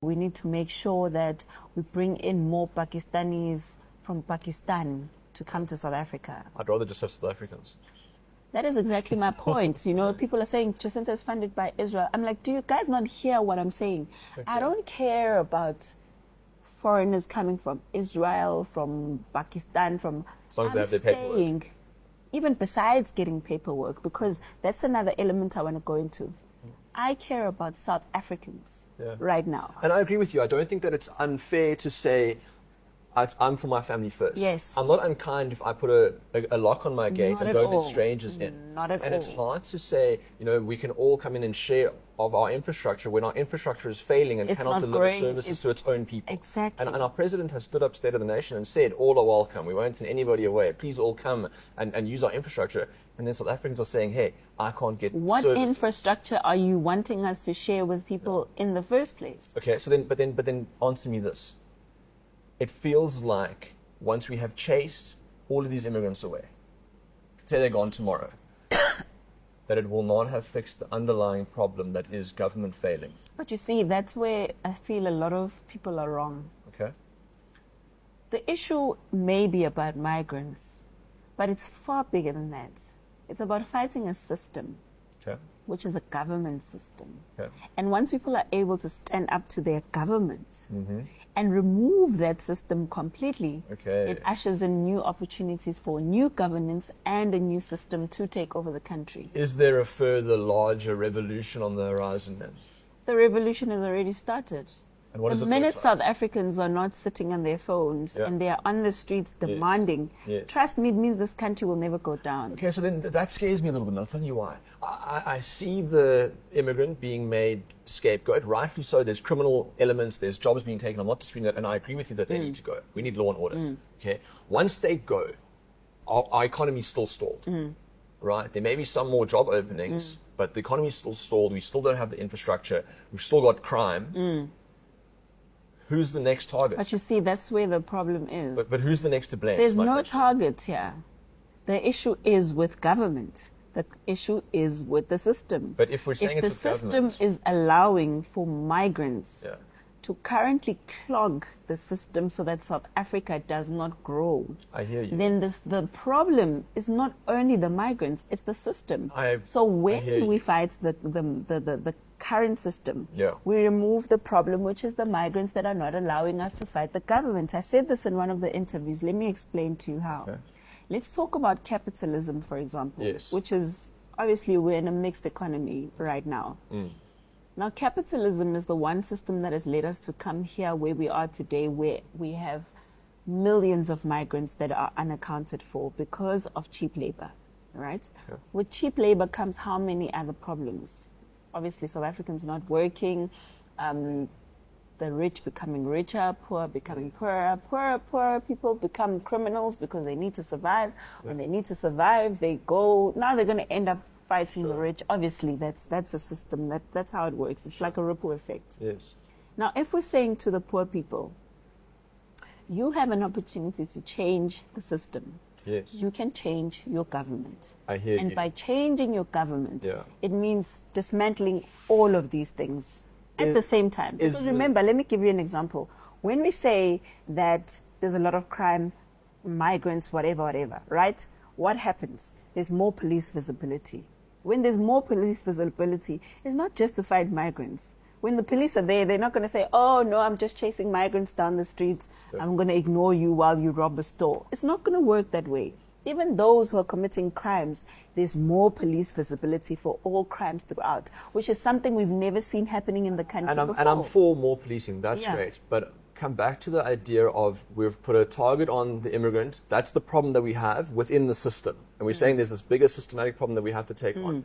We need to make sure that we bring in more Pakistanis from Pakistan to come to South Africa. I'd rather just have South Africans. That is exactly my point. You know, people are saying Jacinta is funded by Israel. I'm like, do you guys not hear what I'm saying? Okay. I don't care about foreigners coming from Israel, from Pakistan, from... As long as they have their paperwork. Even besides getting paperwork, because that's another element I want to go into. I care about South Africans right now. And I agree with you. I don't think that it's unfair to say, I'm for my family first. Yes. I'm not unkind if I put a lock on my gate and don't let strangers in. Not at all. And it's hard to say, you know, we can all come in and share of our infrastructure when our infrastructure is failing and cannot deliver services to its own people. Exactly. And our president has stood up State of the Nation and said, all are welcome. We won't send anybody away. Please all come and use our infrastructure. And then South Africans are saying, hey, I can't get What services. infrastructure are you wanting us to share with people in the first place? Okay, so but then answer me this. It feels like once we have chased all of these immigrants away, say they're gone tomorrow, that it will not have fixed the underlying problem that is government failing. But you see, that's where I feel a lot of people are wrong. Okay. The issue may be about migrants, but it's far bigger than that. It's about fighting a system, which is a government system. And once people are able to stand up to their government and remove that system completely, it ushers in new opportunities for new governance and a new system to take over the country. Is there a further larger revolution on the horizon then? The revolution has already started. And what the minute South Africans are not sitting on their phones and they are on the streets demanding, trust me, it means this country will never go down. Okay, so then that scares me a little bit, and I'll tell you why. I see the immigrant being made scapegoat, rightfully so. There's criminal elements, there's jobs being taken. I'm not disputing that, and I agree with you that they need to go. We need law and order. Okay, once they go, our economy's still stalled, right? There may be some more job openings, but the economy's still stalled. We still don't have the infrastructure. We've still got crime. Who's the next target? But you see, that's where the problem is. But who's the next to blame? There's no target here. The issue is with government. The issue is with the system. But if we're saying it's with government... If the system is allowing for migrants to currently clog the system so that South Africa does not grow, I hear you. Then the problem is not only the migrants, it's the system. So when we fight the current system, we remove the problem, which is the migrants that are not allowing us to fight the government. I said this in one of the interviews. Let me explain to you how. Let's talk about capitalism, for example, which is, obviously, we're in a mixed economy right now. Now, capitalism is the one system that has led us to come here where we are today, where we have millions of migrants that are unaccounted for because of cheap labor, right? With cheap labor comes how many other problems? Obviously, South Africans not working, the rich becoming richer, poor becoming poorer, poorer people become criminals because they need to survive. When they need to survive, they go, now they're going to end up fighting the rich. Obviously, that's a system, that's how it works. It's like a ripple effect. Now, if we're saying to the poor people, you have an opportunity to change the system. You can change your government. I hear you. And by changing your government, it means dismantling all of these things at the same time. Because remember, let me give you an example. When we say that there's a lot of crime, migrants, whatever, right? What happens? There's more police visibility. When there's more police visibility, it's not just to fight migrants. When the police are there, they're not going to say, oh, no, I'm just chasing migrants down the streets. I'm going to ignore you while you rob a store. It's not going to work that way. Even those who are committing crimes, there's more police visibility for all crimes throughout, which is something we've never seen happening in the country before. And I'm for more policing. That's great. But come back to the idea of we've put a target on the immigrant. That's the problem that we have within the system. And we're saying there's this bigger systematic problem that we have to take on.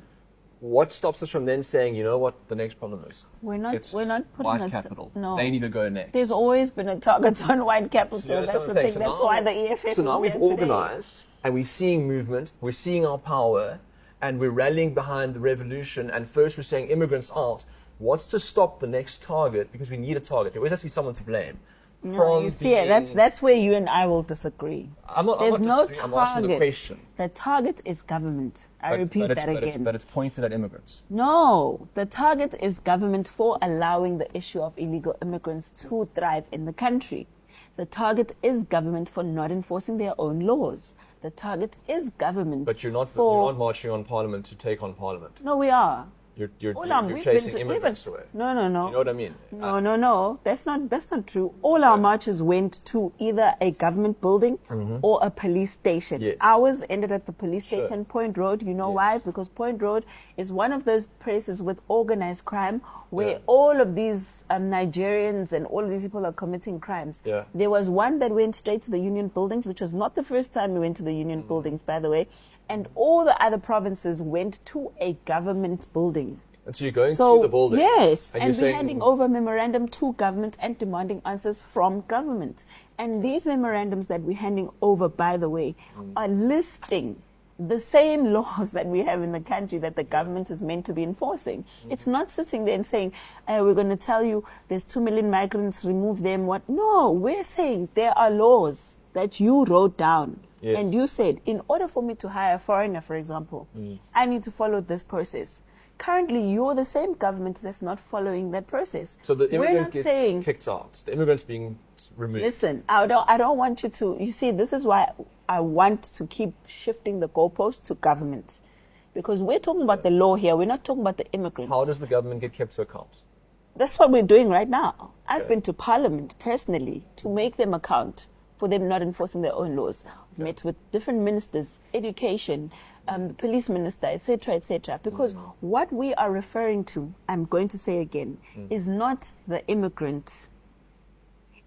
What stops us from then saying, you know what, the next problem is? We're not putting white capital. No. They need to go next. There's always been a target on white capital. That's the thing. That's why the EFF. So now we've organized and we're seeing movement, we're seeing our power, and we're rallying behind the revolution. And first we're saying immigrants out. What's to stop the next target? Because we need a target. There always has to be someone to blame. from you see, that's where you and I will disagree. There's no target. I'm asking the question. The target is government. I repeat that again. But it's pointed at immigrants. No, the target is government for allowing the issue of illegal immigrants to thrive in the country. The target is government for not enforcing their own laws. The target is government. But you're not marching on Parliament to take on Parliament. No, we are. You're chasing immigrants away. No. Do you know what I mean? No. That's not true. All our marches went to either a government building or a police station. Yes. Ours ended at the police station, Point Road. You know why? Because Point Road is one of those places with organized crime where all of these Nigerians and all of these people are committing crimes. Yeah. There was one that went straight to the union buildings, which was not the first time we went to the union buildings, by the way. And all the other provinces went to a government building. And so you're going to the building? Yes, and we're handing over a memorandum to government and demanding answers from government. And these memorandums that we're handing over, by the way, are listing the same laws that we have in the country that the government is meant to be enforcing. It's not sitting there and saying, we're going to tell you there's 2 million migrants, remove them. What? No, we're saying there are laws that you wrote down. Yes. And you said, in order for me to hire a foreigner, for example, I need to follow this process. Currently, you're the same government that's not following that process. So the immigrant gets kicked out. The immigrant's being removed. Listen, I don't want you to. You see, this is why I want to keep shifting the goalposts to government. Because we're talking about the law here. We're not talking about the immigrants. How does the government get kept to account? That's what we're doing right now. I've been to Parliament personally to make them account for them not enforcing their own laws. I've met with different ministers, education, the police minister, etc., etc. Because what we are referring to, I'm going to say again, is not the immigrant.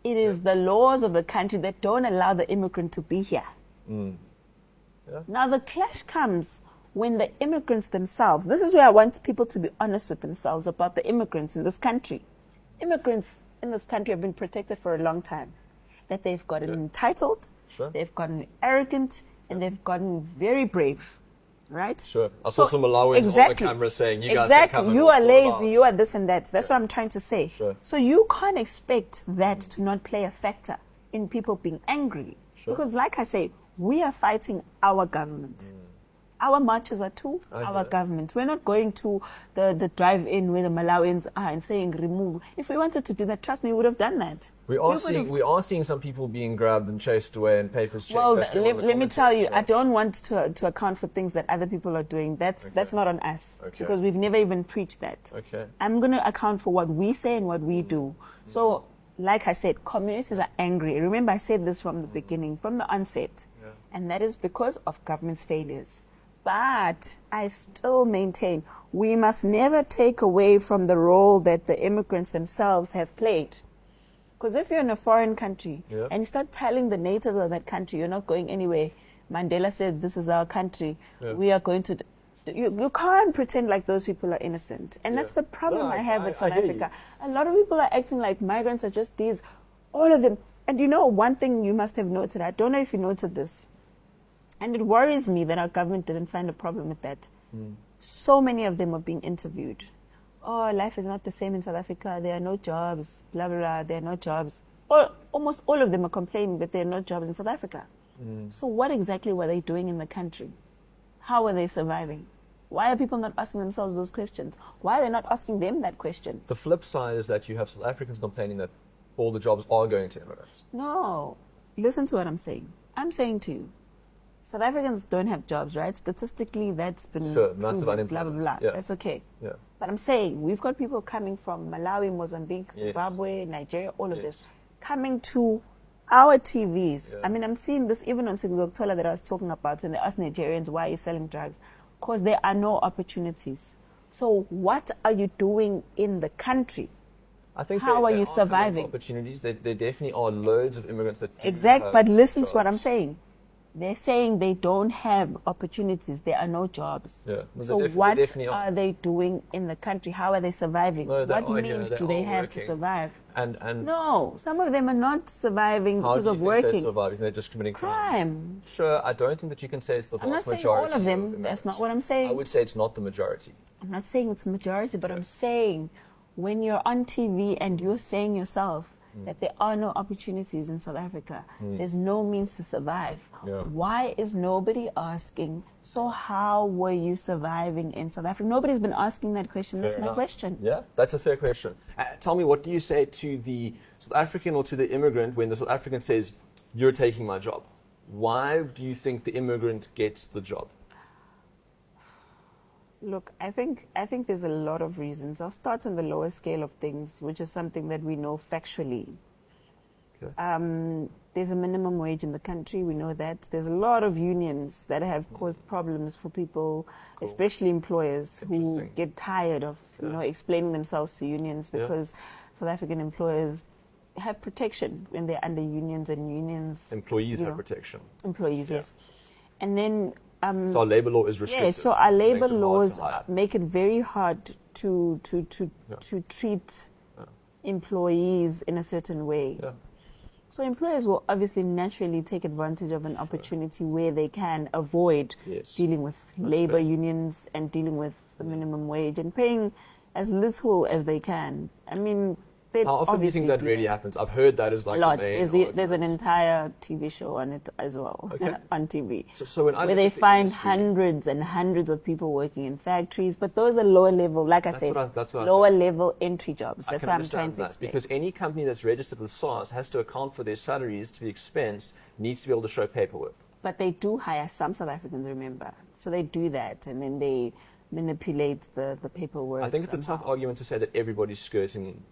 It is the laws of the country that don't allow the immigrant to be here. Now the clash comes when the immigrants themselves, this is where I want people to be honest with themselves about the immigrants in this country. Immigrants in this country have been protected for a long time. That they've gotten entitled, they've gotten arrogant, and they've gotten very brave, right? Sure. I saw some Malawians on the camera saying, you guys can come and you are lazy, you are this and that. That's what I'm trying to say. Sure. So you can't expect that to not play a factor in people being angry. Because like I say, we are fighting our government. Our marches are to our government. We're not going to the drive-in where the Malawians are and saying remove. If we wanted to do that, trust me, we would have done that. We are seeing some people being grabbed and chased away and papers checked. Well, let me tell you, I don't want to account for things that other people are doing. That's not on us because we've never even preached that. I'm going to account for what we say and what we do. So, like I said, communities are angry. Remember, I said this from the beginning, from the onset, and that is because of government's failures. But I still maintain we must never take away from the role that the immigrants themselves have played. Because if you're in a foreign country and you start telling the natives of that country you're not going anywhere, Mandela said, this is our country, we are going to... You can't pretend like those people are innocent. And that's the problem I have with South Africa. A lot of people are acting like migrants are just these, all of them. And you know, one thing you must have noted, I don't know if you noted this, and it worries me that our government didn't find a problem with that. So many of them are being interviewed. Oh, life is not the same in South Africa. There are no jobs, blah, blah, blah. There are no jobs. Or almost all of them are complaining that there are no jobs in South Africa. So what exactly were they doing in the country? How were they surviving? Why are people not asking themselves those questions? Why are they not asking them that question? The flip side is that you have South Africans complaining that all the jobs are going to immigrants. No. Listen to what I'm saying. I'm saying to you, South Africans don't have jobs, right? Statistically, that's been massive unemployment. Blah, blah, blah. Yeah. That's okay. Yeah. But I'm saying we've got people coming from Malawi, Mozambique, Zimbabwe, Nigeria, all of this, coming to our TVs. I mean, I'm seeing this even on 6 October that I was talking about when they ask Nigerians, why are you selling drugs? Because there are no opportunities. So what are you doing in the country? I think how are you surviving? Opportunities. There definitely are loads of immigrants that but listen to what I'm saying. They're saying they don't have opportunities. There are no jobs. So what are they doing in the country? How are they surviving? What means do they have to survive? And no, some of them are not surviving because of working. They're surviving? They're just committing crime. Sure, I don't think that you can say it's the vast majority. I'm not saying all of them. That's not what I'm saying. I would say it's not the majority. I'm not saying it's the majority, but I'm saying when you're on TV and you're saying yourself that there are no opportunities in South Africa. There's no means to survive. Why is nobody asking, so how were you surviving in South Africa? Nobody's been asking that question. That's my question. Yeah, that's a fair question. Tell me, what do you say to the South African or to the immigrant when the South African says, you're taking my job? Why do you think the immigrant gets the job? Look, I think there's a lot of reasons. I'll start on the lower scale of things, which is something that we know factually. Okay. There's a minimum wage in the country. We know that. There's a lot of unions that have caused problems for people, especially employers who get tired of explaining themselves to unions, because South African employers have protection when they're under unions, and unions... Employees have protection. Employees, yes. And then... so our labor law is restricted. Yes, so our labor laws make it very hard to treat employees in a certain way. So employers will obviously naturally take advantage of an opportunity where they can avoid dealing with labor unions and dealing with the minimum wage and paying as little as they can. I mean, how often do you think that really happens? I've heard that is like a lot. There's an entire TV show on it as well, on TV, so where they find hundreds and hundreds of people working in factories, but those are lower level, like I said, lower level entry jobs. That's what I'm trying to explain. Because any company that's registered with SARS has to account for their salaries to be expensed, needs to be able to show paperwork. But they do hire some South Africans, remember. So they do that, and then they manipulate the paperwork. I think it's a tough argument to say that everybody's skirting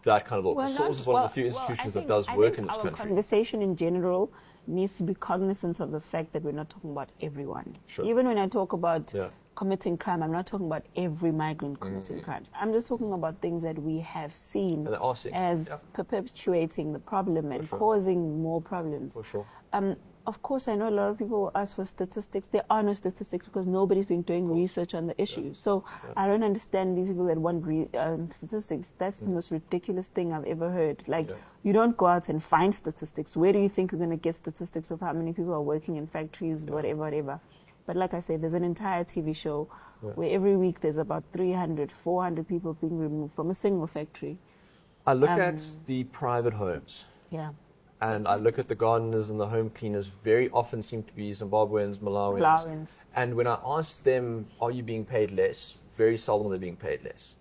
that kind of law. SARS is one of the few institutions that does work in this country. Our conversation in general needs to be cognizant of the fact that we're not talking about everyone. Sure. Even when I talk about committing crime, I'm not talking about every migrant committing crimes. I'm just talking about things that we have seen as perpetuating the problem and causing more problems. For sure. Of course, I know a lot of people ask for statistics. There are no statistics because nobody's been doing research on the issue. So I don't understand these people that want statistics. That's the most ridiculous thing I've ever heard. Like, you don't go out and find statistics. Where do you think you're going to get statistics of how many people are working in factories, whatever? But like I said, there's an entire TV show where every week there's about 300, 400 people being removed from a single factory. I look at the private homes. Yeah. And I look at the gardeners and the home cleaners, very often seem to be Zimbabweans, Malawians. And when I ask them, are you being paid less? Very seldom they're being paid less.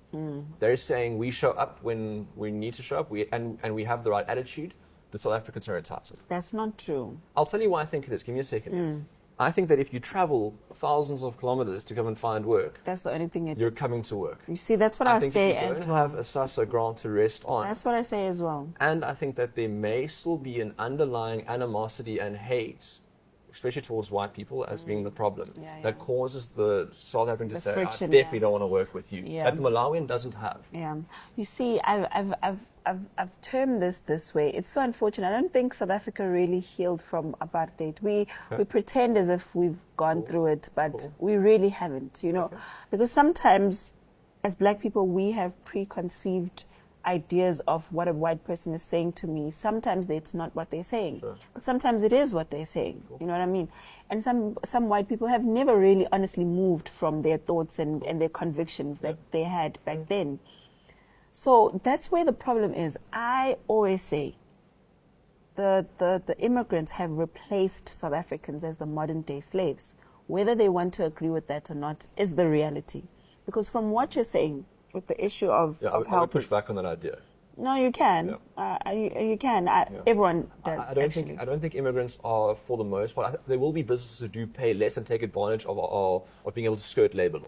They're saying we show up when we need to show up, and we have the right attitude. The South Africans are entitled. That's not true. I'll tell you why I think it is. Give me a second. I think that if you travel thousands of kilometers to come and find work, that's the only thing you're coming to work. You see, that's what I say. I think if you don't have a SASSA grant to rest on. That's what I say as well. And I think that there may still be an underlying animosity and hate, especially towards white people, as being the problem, that causes the South African to say, friction, I definitely don't want to work with you. That the Malawian doesn't have. Yeah. You see, I've termed this way. It's so unfortunate. I don't think South Africa really healed from apartheid. We pretend as if we've gone through it, but we really haven't, because sometimes as black people, we have preconceived ideas of what a white person is saying to me. Sometimes it's not what they're saying, but sometimes it is what they're saying. You know what I mean? And some white people have never really honestly moved from their thoughts and their convictions that they had back then. So that's where the problem is. I always say the immigrants have replaced South Africans as the modern day slaves. Whether they want to agree with that or not is the reality. Because from what you're saying, with the issue of help, I would push back on that idea. No, you can. You can. Everyone does. I don't think immigrants are, for the most part. There will be businesses who do pay less and take advantage of being able to skirt labor law.